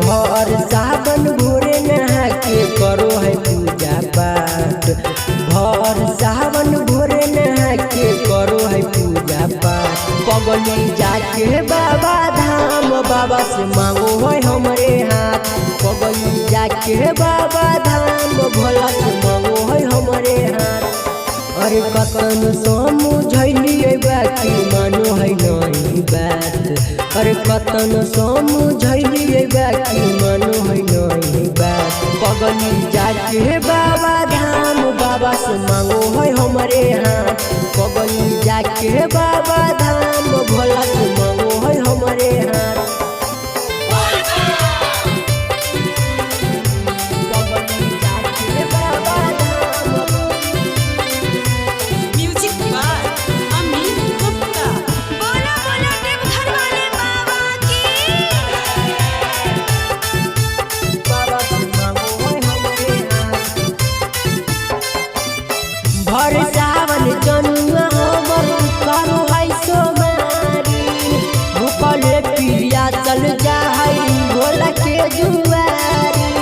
भर सावन भोरे नहा के करो है पूजा पाठ। भर सावन भोरे नहा के करो है पूजा पाठ। पगली जाके बाबा धाम बाबा से मांगो है हमरे हाथ। पगली जाके बाबा धाम भोला से मांगो है हमरे हाथ। अरे कतन समझलिए बाकी मानो है नहीं बात। अरे कतन समझलिए बाकी मानो है नहीं बात। पगली जाके बाबा धाम बाबा से मांगो है हमरे हाथ। पगली जाके बाबा धाम भोला से मांगो है हमरे हाथ। भर सावन जनुआ हमर करो है सोमारी। भूखले पिया चल जा है भोला के जुआरी।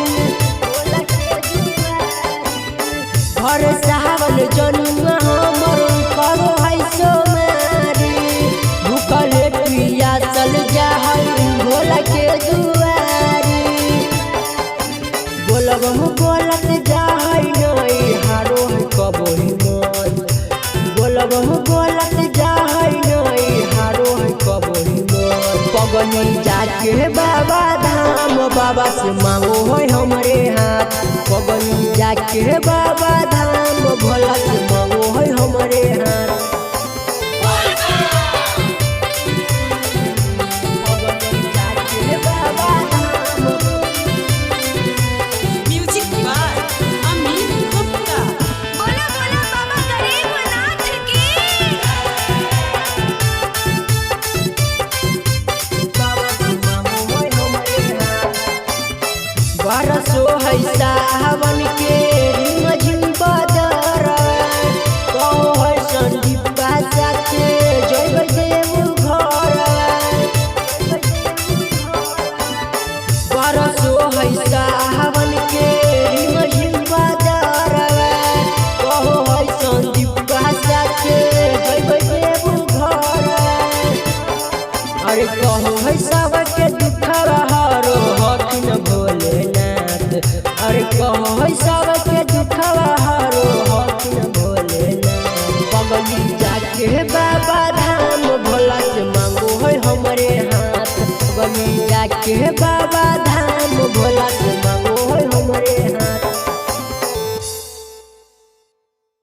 भर सावन जनुआ हमर करो है सोमारी। भूखले पिया चल जा है भोला के जुआरी। बोलब हम बोलत जा है नहीं हारो है कबो बोलत जा है नहीं हारो है कबो पगली जाके बाबा धाम बाबा से मांगो है हमरे हाथ। पगली जाके बाबा धाम भोला से मांगो है हमरे हाथ। बरसो है सावन के रिमझिम बदरा। कहो है संदीप बासा के जय देव घर। बरसो है सावन के रिमझिम बदरा। कहो है संदीप बासा के जय देव घर। अरे कहो है सबके दुखवा हरो हथिन भोलेनाथ। अरे कहो है सबके दुखवा हरो हथिन भोलेनाथ। पगली जाके बाबा धाम भोला से मांगो है हमरे हाथ। पगली जाके बाबा धाम भोला से